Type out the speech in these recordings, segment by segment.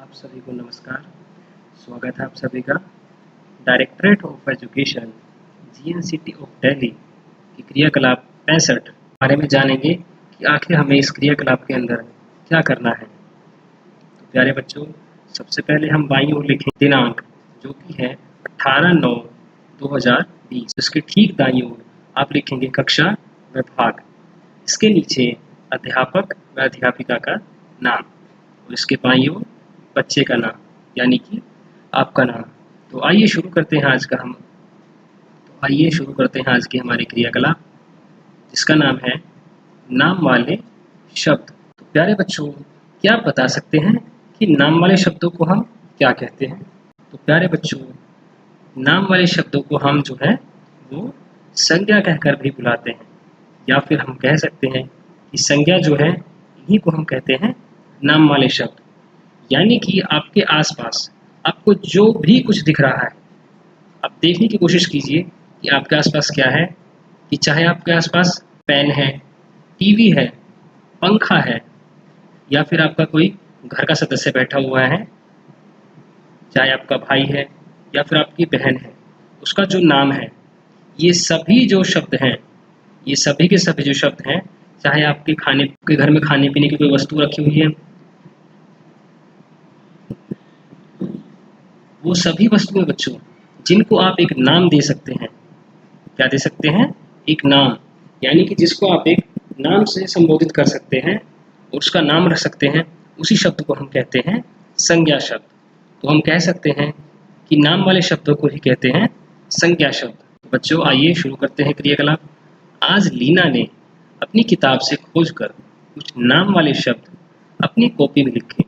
आप सभी को नमस्कार। स्वागत है आप सभी का। Directorate of education GNCT of Delhi की क्रियाकलाप 65 बारे में जानेंगे कि आखिर हमें इस क्रियाकलाप के अंदर क्या करना है। तो प्यारे बच्चों, सबसे पहले हम बाईं ओर लिखें दिनांक, जो कि है 18/9/2020। इसके ठीक दाईं ओर आप लिखेंगे कक्षा व भाग। इसके नीचे अध्यापक व अध्यापिका का नाम और इसके बाईं ओर बच्चे का नाम, यानी कि आपका नाम। तो आइए शुरू करते हैं आज की हमारी क्रियाकलाप, जिसका नाम है नाम वाले शब्द। तो प्यारे बच्चों, क्या आप बता सकते हैं कि नाम वाले शब्दों को हम क्या कहते हैं? तो प्यारे बच्चों, नाम वाले शब्दों को हम जो है वो संज्ञा कहकर भी बुलाते हैं, या फिर हम कह सकते हैं कि संज्ञा जो है इन्हीं को हम कहते हैं नाम वाले शब्द। यानी कि आपके आसपास आपको जो भी कुछ दिख रहा है, आप देखने की कोशिश कीजिए कि आपके आसपास क्या है। कि चाहे आपके आसपास पेन है, टीवी है, पंखा है, या फिर आपका कोई घर का सदस्य बैठा हुआ है, चाहे आपका भाई है या फिर आपकी बहन है, उसका जो नाम है, ये सभी जो शब्द हैं, ये सभी के सभी जो शब्द हैं, चाहे आपके घर में खाने पीने की कोई वस्तु रखी हुई है, वो सभी वस्तुएं बच्चों जिनको आप एक नाम दे सकते हैं। क्या दे सकते हैं? एक नाम। यानी कि जिसको आप एक नाम से संबोधित कर सकते हैं और उसका नाम रख सकते हैं, उसी शब्द को हम कहते हैं संज्ञा शब्द। तो हम कह सकते हैं कि नाम वाले शब्दों को ही कहते हैं संज्ञा शब्द। तो बच्चों, आइए शुरू करते हैं क्रियाकलाप। आज लीना ने अपनी किताब से खोजकर कुछ नाम वाले शब्द अपनी कॉपी में लिखे।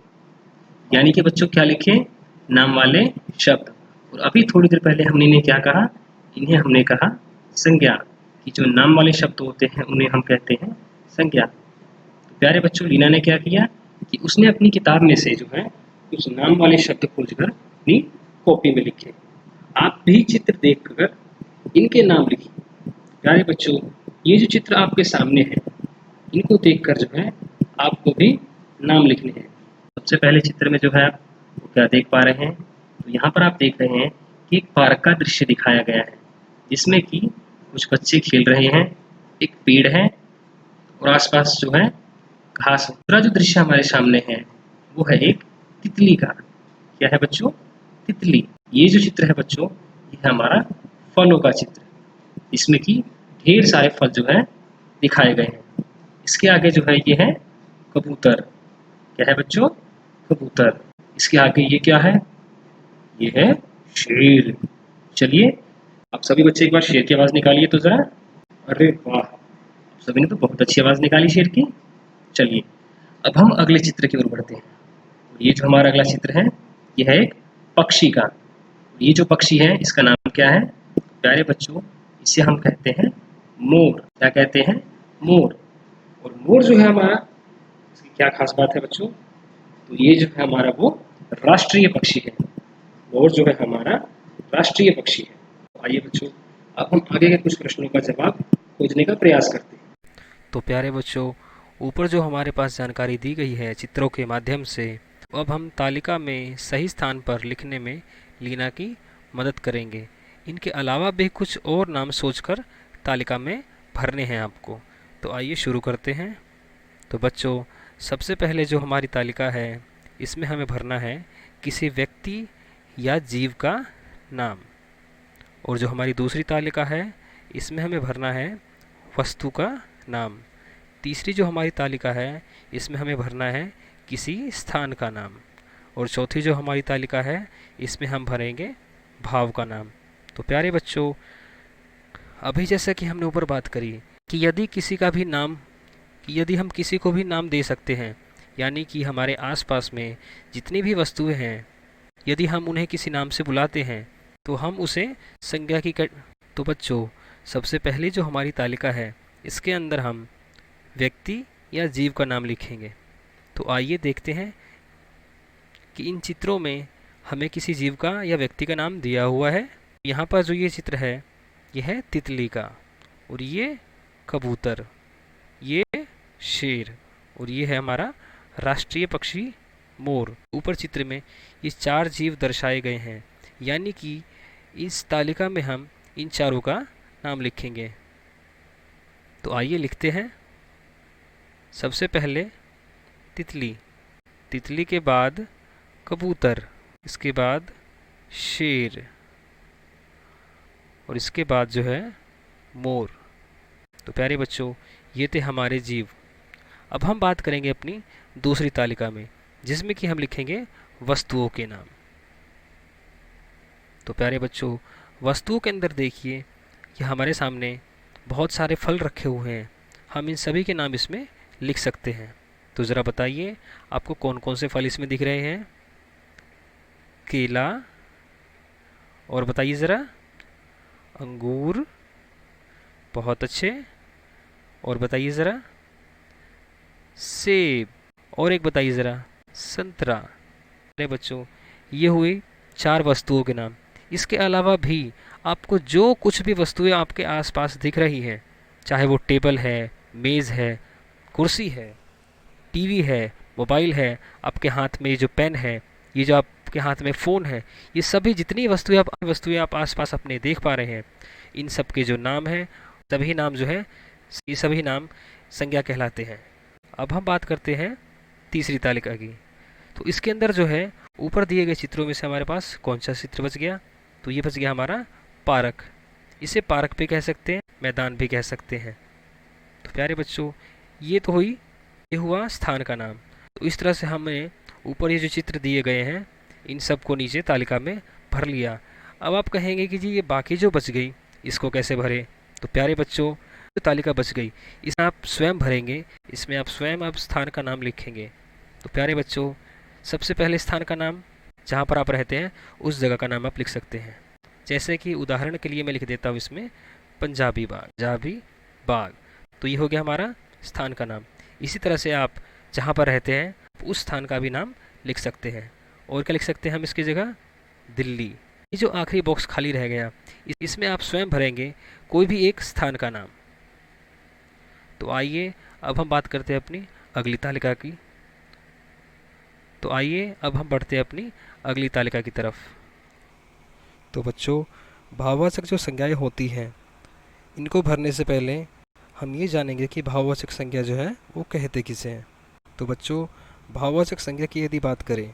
यानी कि बच्चों क्या लिखे? नाम वाले शब्द। और अभी थोड़ी देर पहले हमने इन्हें क्या कहा? इन्हें हमने कहा संज्ञा। कि जो नाम वाले शब्द होते हैं उन्हें हम कहते हैं संज्ञा। तो प्यारे बच्चों, लीना ने क्या किया कि उसने अपनी किताब में से जो है कुछ नाम वाले शब्द खोजकर अपनी कॉपी में लिखे। आप भी चित्र देखकर इनके नाम लिखिए। प्यारे बच्चों, ये जो चित्र आपके सामने है, इनको देखकर जो है आपको भी नाम लिखने हैं। सबसे पहले चित्र में जो है आप वो क्या देख पा रहे हैं? तो यहाँ पर आप देख रहे हैं कि एक पार्क का दृश्य दिखाया गया है, जिसमें कि कुछ बच्चे खेल रहे हैं, एक पेड़ है और आसपास जो है घास है। दूसरा जो दृश्य हमारे सामने है वो है एक तितली का। क्या है बच्चों? तितली। ये जो चित्र है बच्चों, ये है हमारा फलों का चित्र, इसमें कि ढेर सारे फल जो है दिखाए गए हैं। इसके आगे जो है ये है कबूतर। क्या है बच्चों? कबूतर। इसके आगे ये क्या है? ये है शेर। चलिए, आप सभी बच्चे एक बार शेर की आवाज़ निकालिए तो ज़रा। अरे वाह, आप सभी ने तो बहुत अच्छी आवाज़ निकाली शेर की। चलिए, अब हम अगले चित्र की ओर बढ़ते हैं। ये जो हमारा अगला चित्र है, ये है एक पक्षी का। ये जो पक्षी है, इसका नाम क्या है? प्यारे बच्चों, इसे हम कहते हैं मोर। क्या कहते हैं? मोर। और मोर जो है हमारा, इसकी क्या खास बात है बच्चों? तो ये जो है हमारा वो राष्ट्रीय पक्षी है। मोर जो है हमारा राष्ट्रीय पक्षी है। तो आइए बच्चों, अब हम आगे के कुछ प्रश्नों का जवाब खोजने का प्रयास करते हैं। तो प्यारे बच्चों, ऊपर जो हमारे पास जानकारी दी गई है चित्रों के माध्यम से, तो अब हम तालिका में सही स्थान पर लिखने में लीना की मदद करेंगे। इनके अलावा भी कुछ और नाम सोचकर तालिका में भरने हैं आपको। तो आइए शुरू करते हैं। तो बच्चों, सबसे पहले जो हमारी तालिका है, इसमें हमें भरना है किसी व्यक्ति या जीव का नाम। और जो हमारी दूसरी तालिका है, इसमें हमें भरना है वस्तु का नाम। तीसरी जो हमारी तालिका है, इसमें हमें भरना है किसी स्थान का नाम। और चौथी जो हमारी तालिका है, इसमें हम भरेंगे भाव का नाम। तो प्यारे बच्चों, अभी जैसा कि हमने ऊपर बात करी कि यदि हम किसी को भी नाम दे सकते हैं, यानी कि हमारे आसपास में जितनी भी वस्तुएं हैं, यदि हम उन्हें किसी नाम से बुलाते हैं तो हम उसे संज्ञा की तो बच्चों, सबसे पहले जो हमारी तालिका है, इसके अंदर हम व्यक्ति या जीव का नाम लिखेंगे। तो आइए देखते हैं कि इन चित्रों में हमें किसी जीव का या व्यक्ति का नाम दिया हुआ है। यहाँ पर जो ये चित्र है, यह है तितली का, और ये कबूतर, ये शेर, और ये है हमारा राष्ट्रीय पक्षी मोर। ऊपर चित्र में ये 4 जीव दर्शाए गए हैं, यानी कि इस तालिका में हम इन चारों का नाम लिखेंगे। तो आइए लिखते हैं। सबसे पहले तितली, तितली के बाद कबूतर, इसके बाद शेर और इसके बाद जो है मोर। तो प्यारे बच्चों, ये थे हमारे जीव। अब हम बात करेंगे अपनी दूसरी तालिका में, जिसमें कि हम लिखेंगे वस्तुओं के नाम। तो प्यारे बच्चों, वस्तुओं के अंदर देखिए कि हमारे सामने बहुत सारे फल रखे हुए हैं। हम इन सभी के नाम इसमें लिख सकते हैं। तो ज़रा बताइए आपको कौन कौन से फल इसमें दिख रहे हैं। केला, और बताइए ज़रा, अंगूर, बहुत अच्छे, और बताइए ज़रा, सेब, और एक बताइए ज़रा, संतरा। अरे बच्चों, ये हुई 4 वस्तुओं के नाम। इसके अलावा भी आपको जो कुछ भी वस्तुएं आपके आसपास दिख रही हैं, चाहे वो टेबल है, मेज़ है, कुर्सी है, टीवी है, मोबाइल है, आपके हाथ में ये जो पेन है, ये जो आपके हाथ में फ़ोन है, ये सभी जितनी वस्तुएं आप आसपास अपने देख पा रहे हैं, इन सब के जो नाम हैं, सभी नाम जो है, ये सभी नाम संज्ञा कहलाते हैं। अब हम बात करते हैं तीसरी तालिका की। तो इसके अंदर जो है ऊपर दिए गए चित्रों में से हमारे पास कौन सा चित्र बच गया? तो ये बच गया हमारा पार्क। इसे पार्क भी कह सकते हैं, मैदान भी कह सकते हैं। तो प्यारे बच्चों, ये हुआ स्थान का नाम। तो इस तरह से हमने ऊपर ये जो चित्र दिए गए हैं, इन सब को नीचे तालिका में भर लिया। अब आप कहेंगे कि जी ये बाकी जो बच गई, इसको कैसे भरे? तो प्यारे बच्चों, जो तालिका बच गई, इसमें आप स्वयं भरेंगे, इसमें आप स्वयं आप स्थान का नाम लिखेंगे। तो प्यारे बच्चों, सबसे पहले स्थान का नाम, जहाँ पर आप रहते हैं उस जगह का नाम आप लिख सकते हैं। जैसे कि उदाहरण के लिए मैं लिख देता हूँ इसमें पंजाबी बाग। तो ये हो गया हमारा स्थान का नाम। इसी तरह से आप जहाँ पर रहते हैं उस स्थान का भी नाम लिख सकते हैं। और क्या लिख सकते हैं हम इसकी जगह? दिल्ली। ये जो आखिरी बॉक्स खाली रह गया, इसमें आप स्वयं भरेंगे कोई भी एक स्थान का नाम। तो आइए अब हम बात करते हैं अपनी अगली तालिका की। तो आइए अब हम बढ़ते हैं अपनी अगली तालिका की तरफ। तो बच्चों, भाववाचक जो संज्ञाएं होती हैं, इनको भरने से पहले हम ये जानेंगे कि भाववाचक संज्ञा जो है वो कहते किसे हैं। तो बच्चों, भाववाचक संज्ञा की यदि बात करें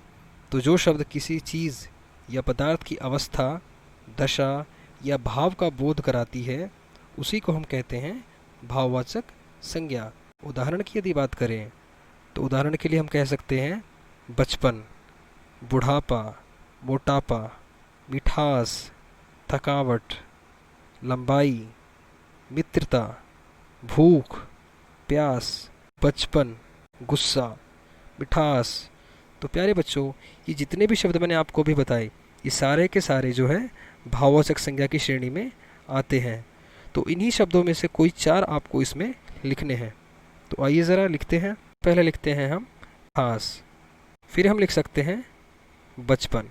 तो जो शब्द किसी चीज़ या पदार्थ की अवस्था, दशा या भाव का बोध कराती है, उसी को हम कहते हैं भाववाचक संज्ञा। उदाहरण की यदि बात करें तो उदाहरण के लिए हम कह सकते हैं बचपन, बुढ़ापा, मोटापा, मिठास, थकावट, लंबाई, मित्रता, भूख, प्यास, बचपन, गुस्सा, मिठास। तो प्यारे बच्चों, ये जितने भी शब्द मैंने आपको भी बताए, ये सारे के सारे जो है भाववाचक संज्ञा की श्रेणी में आते हैं। तो इन्हीं शब्दों में से कोई 4 आपको इसमें लिखने हैं। तो आइए ज़रा लिखते हैं। पहले लिखते हैं हम खास, फिर हम लिख सकते हैं बचपन,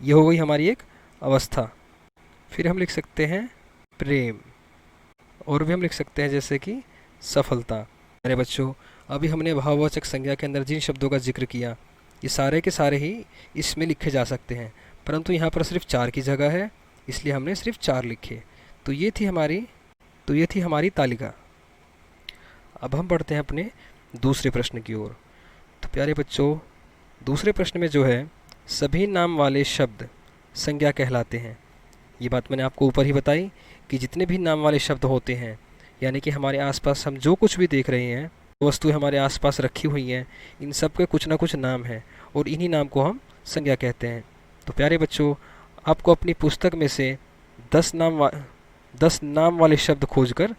ये हो गई हमारी एक अवस्था। फिर हम लिख सकते हैं प्रेम, और भी हम लिख सकते हैं जैसे कि सफलता। अरे बच्चों, अभी हमने भाववाचक संज्ञा के अंदर जिन शब्दों का जिक्र किया, ये सारे के सारे ही इसमें लिखे जा सकते हैं, परंतु यहाँ पर सिर्फ 4 की जगह है, इसलिए हमने सिर्फ 4 लिखे। तो ये थी हमारी तालिका। अब हम बढ़ते हैं अपने दूसरे प्रश्न की ओर। तो प्यारे बच्चों, दूसरे प्रश्न में जो है सभी नाम वाले शब्द संज्ञा कहलाते हैं। ये बात मैंने आपको ऊपर ही बताई कि जितने भी नाम वाले शब्द होते हैं, यानी कि हमारे आसपास हम जो कुछ भी देख रहे हैं, वस्तुएं हमारे आसपास रखी हुई हैं, इन सब के कुछ ना कुछ नाम हैं और इन्हीं नाम को हम संज्ञा कहते हैं। तो प्यारे बच्चों, आपको अपनी पुस्तक में से 10 नाम वाले शब्द खोजकर,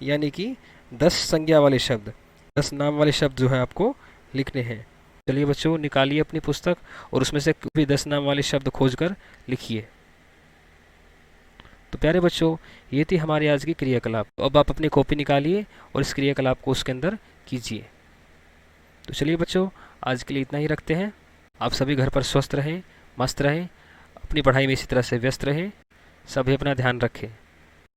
यानी कि 10 संज्ञा वाले शब्द, 10 नाम वाले शब्द जो है आपको लिखने हैं। चलिए बच्चों, निकालिए अपनी पुस्तक और उसमें से भी 10 नाम वाले शब्द खोजकर लिखिए। तो प्यारे बच्चों, ये थी हमारी आज की क्रियाकलाप। तो अब आप अपनी कॉपी निकालिए और इस क्रियाकलाप को उसके अंदर कीजिए। तो चलिए बच्चों, आज के लिए इतना ही रखते हैं। आप सभी घर पर स्वस्थ रहें, मस्त रहें, अपनी पढ़ाई में इसी तरह से व्यस्त रहें। सभी अपना ध्यान रखें।